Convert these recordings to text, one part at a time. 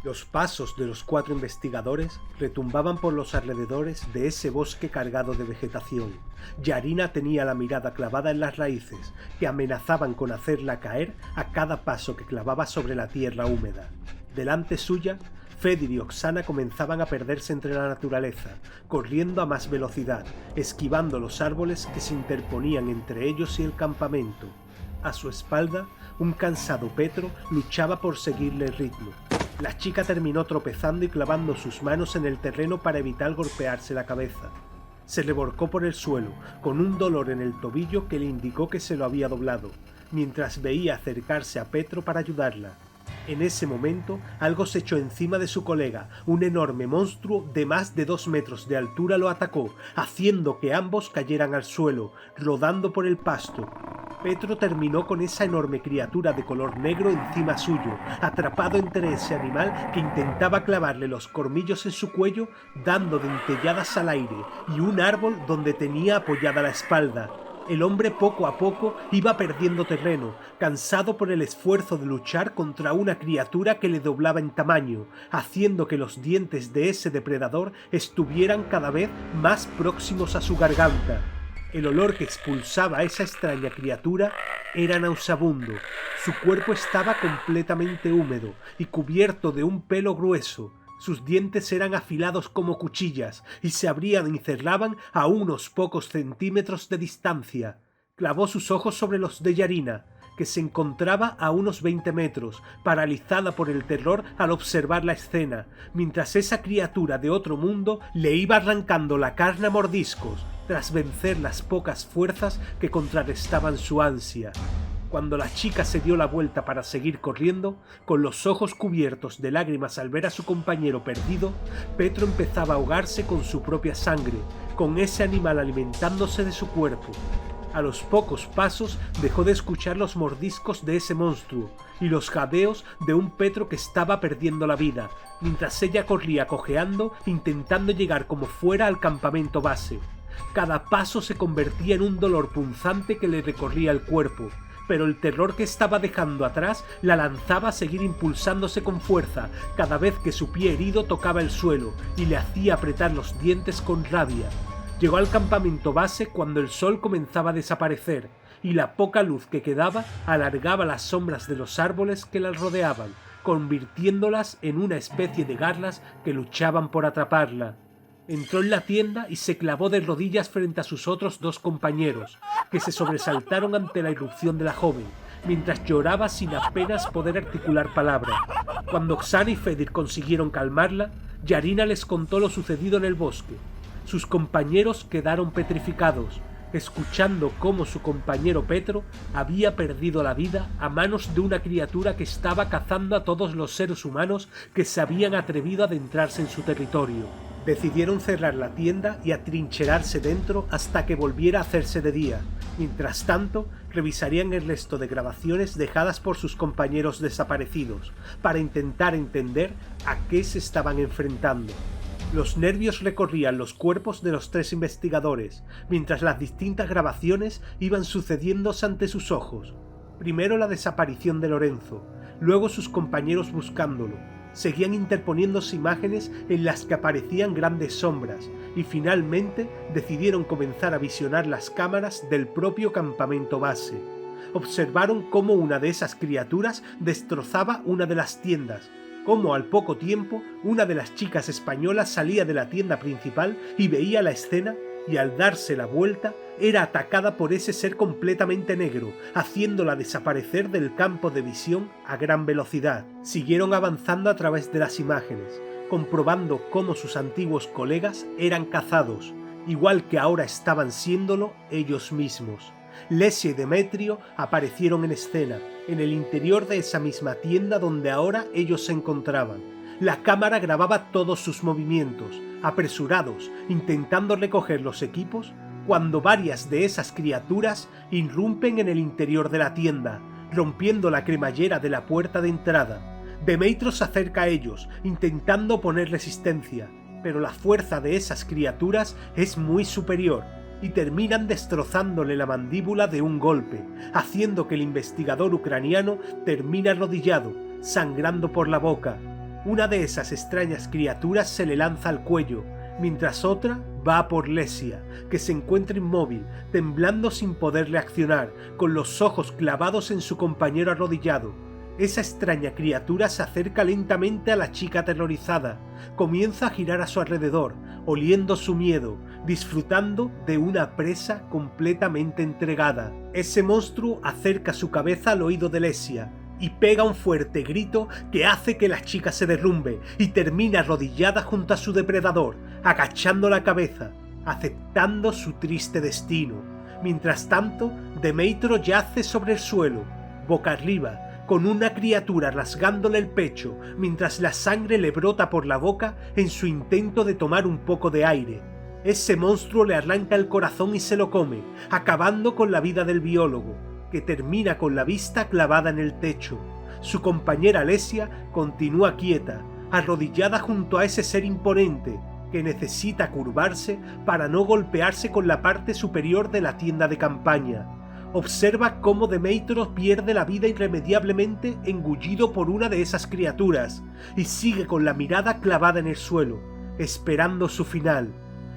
Los pasos de los 4 investigadores retumbaban por los alrededores de ese bosque cargado de vegetación. Yarina tenía la mirada clavada en las raíces, que amenazaban con hacerla caer a cada paso que clavaba sobre la tierra húmeda. Delante suya, Fedir y Oksana comenzaban a perderse entre la naturaleza, corriendo a más velocidad, esquivando los árboles que se interponían entre ellos y el campamento. A su espalda, un cansado Petro luchaba por seguirle el ritmo. La chica terminó tropezando y clavando sus manos en el terreno para evitar golpearse la cabeza. Se revolcó por el suelo, con un dolor en el tobillo que le indicó que se lo había doblado, mientras veía acercarse a Petro para ayudarla. En ese momento, algo se echó encima de su colega. Un enorme monstruo de más de 2 metros de altura lo atacó, haciendo que ambos cayeran al suelo, rodando por el pasto. Petro terminó con esa enorme criatura de color negro encima suyo, atrapado entre ese animal que intentaba clavarle los colmillos en su cuello, dando dentelladas al aire, y un árbol donde tenía apoyada la espalda. El hombre poco a poco iba perdiendo terreno, cansado por el esfuerzo de luchar contra una criatura que le doblaba en tamaño, haciendo que los dientes de ese depredador estuvieran cada vez más próximos a su garganta. El olor que expulsaba a esa extraña criatura era nauseabundo. Su cuerpo estaba completamente húmedo y cubierto de un pelo grueso. Sus dientes eran afilados como cuchillas y se abrían y cerraban a unos pocos centímetros de distancia. Clavó sus ojos sobre los de Yarina, que se encontraba a unos 20 metros, paralizada por el terror al observar la escena, mientras esa criatura de otro mundo le iba arrancando la carne a mordiscos, tras vencer las pocas fuerzas que contrarrestaban su ansia. Cuando la chica se dio la vuelta para seguir corriendo, con los ojos cubiertos de lágrimas al ver a su compañero perdido, Petro empezaba a ahogarse con su propia sangre, con ese animal alimentándose de su cuerpo. A los pocos pasos dejó de escuchar los mordiscos de ese monstruo y los jadeos de un Petro que estaba perdiendo la vida, mientras ella corría cojeando, intentando llegar como fuera al campamento base. Cada paso se convertía en un dolor punzante que le recorría el cuerpo, pero el terror que estaba dejando atrás la lanzaba a seguir impulsándose con fuerza cada vez que su pie herido tocaba el suelo y le hacía apretar los dientes con rabia. Llegó al campamento base cuando el sol comenzaba a desaparecer y la poca luz que quedaba alargaba las sombras de los árboles que la rodeaban, convirtiéndolas en una especie de garras que luchaban por atraparla. Entró en la tienda y se clavó de rodillas frente a sus otros 2 compañeros, que se sobresaltaron ante la irrupción de la joven, mientras lloraba sin apenas poder articular palabra. Cuando Oksana y Fedir consiguieron calmarla, Yarina les contó lo sucedido en el bosque. Sus compañeros quedaron petrificados, escuchando cómo su compañero Petro había perdido la vida a manos de una criatura que estaba cazando a todos los seres humanos que se habían atrevido a adentrarse en su territorio. Decidieron cerrar la tienda y atrincherarse dentro hasta que volviera a hacerse de día. Mientras tanto, revisarían el resto de grabaciones dejadas por sus compañeros desaparecidos, para intentar entender a qué se estaban enfrentando. Los nervios recorrían los cuerpos de los 3 investigadores, mientras las distintas grabaciones iban sucediéndose ante sus ojos. Primero la desaparición de Lorenzo, luego sus compañeros buscándolo. Seguían interponiéndose imágenes en las que aparecían grandes sombras, y finalmente decidieron comenzar a visionar las cámaras del propio campamento base. Observaron cómo una de esas criaturas destrozaba una de las tiendas, cómo al poco tiempo una de las chicas españolas salía de la tienda principal y veía la escena, y al darse la vuelta era atacada por ese ser completamente negro, haciéndola desaparecer del campo de visión a gran velocidad. Siguieron avanzando a través de las imágenes, comprobando cómo sus antiguos colegas eran cazados, igual que ahora estaban siéndolo ellos mismos. Lesia y Demetrio aparecieron en escena, en el interior de esa misma tienda donde ahora ellos se encontraban. La cámara grababa todos sus movimientos, apresurados, intentando recoger los equipos, cuando varias de esas criaturas irrumpen en el interior de la tienda, rompiendo la cremallera de la puerta de entrada. Demetrio se acerca a ellos, intentando oponer resistencia, pero la fuerza de esas criaturas es muy superior, y terminan destrozándole la mandíbula de un golpe, haciendo que el investigador ucraniano termine arrodillado, sangrando por la boca. Una de esas extrañas criaturas se le lanza al cuello, mientras otra va a por Lesia, que se encuentra inmóvil, temblando sin poder reaccionar, con los ojos clavados en su compañero arrodillado. Esa extraña criatura se acerca lentamente a la chica aterrorizada, comienza a girar a su alrededor, oliendo su miedo, disfrutando de una presa completamente entregada. Ese monstruo acerca su cabeza al oído de Lesia y pega un fuerte grito que hace que la chica se derrumbe y termina arrodillada junto a su depredador, agachando la cabeza, aceptando su triste destino. Mientras tanto, Demeitro yace sobre el suelo, boca arriba, con una criatura rasgándole el pecho, mientras la sangre le brota por la boca en su intento de tomar un poco de aire. Ese monstruo le arranca el corazón y se lo come, acabando con la vida del biólogo, que termina con la vista clavada en el techo. Su compañera Lesia continúa quieta, arrodillada junto a ese ser imponente, que necesita curvarse para no golpearse con la parte superior de la tienda de campaña. Observa cómo Demeitro pierde la vida irremediablemente engullido por una de esas criaturas, y sigue con la mirada clavada en el suelo, esperando su final.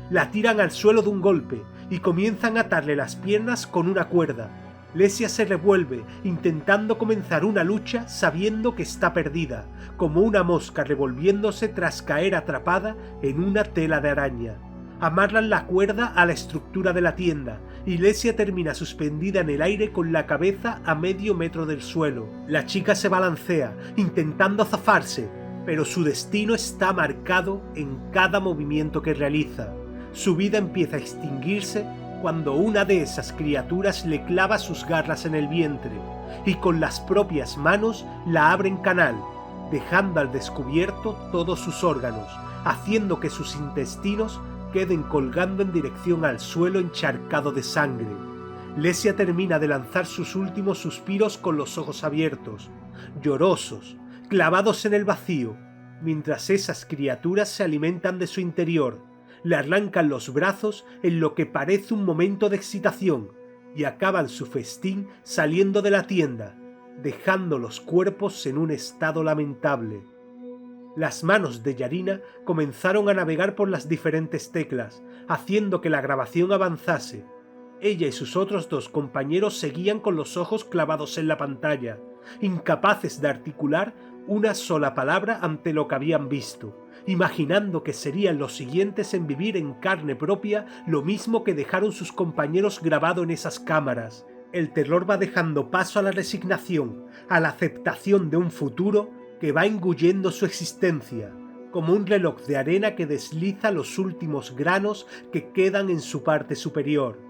La tiran al suelo de un golpe, y comienzan a atarle las piernas con una cuerda. Lesia se revuelve, intentando comenzar una lucha sabiendo que está perdida, como una mosca revolviéndose tras caer atrapada en una tela de araña. Amarran la cuerda a la estructura de la tienda, y Lesia termina suspendida en el aire con la cabeza a medio metro del suelo. La chica se balancea, intentando zafarse, pero su destino está marcado en cada movimiento que realiza. Su vida empieza a extinguirse cuando una de esas criaturas le clava sus garras en el vientre, y con las propias manos la abre en canal, dejando al descubierto todos sus órganos, haciendo que sus intestinos queden colgando en dirección al suelo encharcado de sangre. Lesia termina de lanzar sus últimos suspiros con los ojos abiertos, llorosos, clavados en el vacío, mientras esas criaturas se alimentan de su interior, le arrancan los brazos en lo que parece un momento de excitación y acaban su festín saliendo de la tienda, dejando los cuerpos en un estado lamentable. Las manos de Yarina comenzaron a navegar por las diferentes teclas, haciendo que la grabación avanzase. Ella y sus otros dos compañeros seguían con los ojos clavados en la pantalla, incapaces de articular una sola palabra ante lo que habían visto, imaginando que serían los siguientes en vivir en carne propia lo mismo que dejaron sus compañeros grabado en esas cámaras. El terror va dejando paso a la resignación, a la aceptación de un futuro que va engullendo su existencia, como un reloj de arena que desliza los últimos granos que quedan en su parte superior.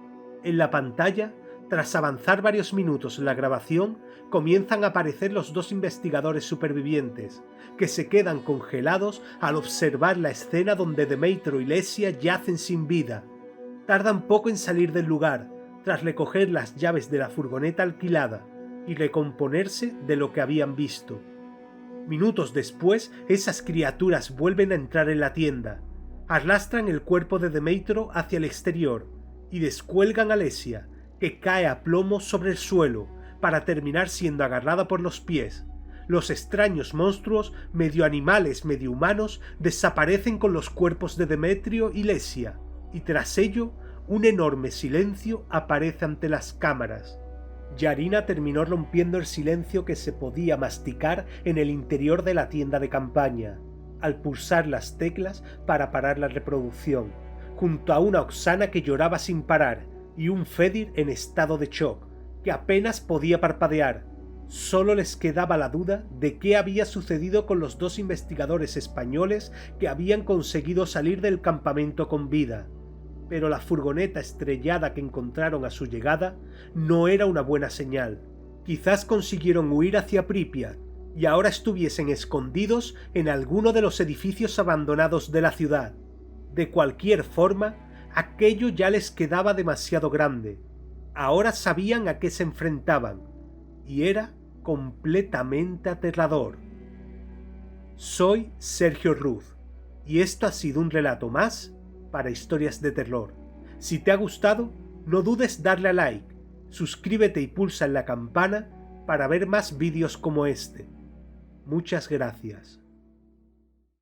En la pantalla, tras avanzar varios minutos en la grabación, comienzan a aparecer los dos investigadores supervivientes, que se quedan congelados al observar la escena donde Demeitro y Lesia yacen sin vida. Tardan poco en salir del lugar, tras recoger las llaves de la furgoneta alquilada y recomponerse de lo que habían visto. Minutos después, esas criaturas vuelven a entrar en la tienda, arrastran el cuerpo de Demeitro hacia el exterior y descuelgan a Lesia, que cae a plomo sobre el suelo para terminar siendo agarrada por los pies. Los extraños monstruos, medio animales, medio humanos, desaparecen con los cuerpos de Demetrio y Lesia, y tras ello, un enorme silencio aparece ante las cámaras. Yarina terminó rompiendo el silencio que se podía masticar en el interior de la tienda de campaña, al pulsar las teclas para parar la reproducción, junto a una Oksana que lloraba sin parar y un Fedir en estado de shock, que apenas podía parpadear. Solo les quedaba la duda de qué había sucedido con los dos investigadores españoles que habían conseguido salir del campamento con vida. Pero la furgoneta estrellada que encontraron a su llegada no era una buena señal. Quizás consiguieron huir hacia Pripyat y ahora estuviesen escondidos en alguno de los edificios abandonados de la ciudad. De cualquier forma, aquello ya les quedaba demasiado grande. Ahora sabían a qué se enfrentaban, y era completamente aterrador. Soy Sergio Ruz, y esto ha sido un relato más para Historias de Terror. Si te ha gustado, no dudes darle a like, suscríbete y pulsa en la campana para ver más vídeos como este. Muchas gracias.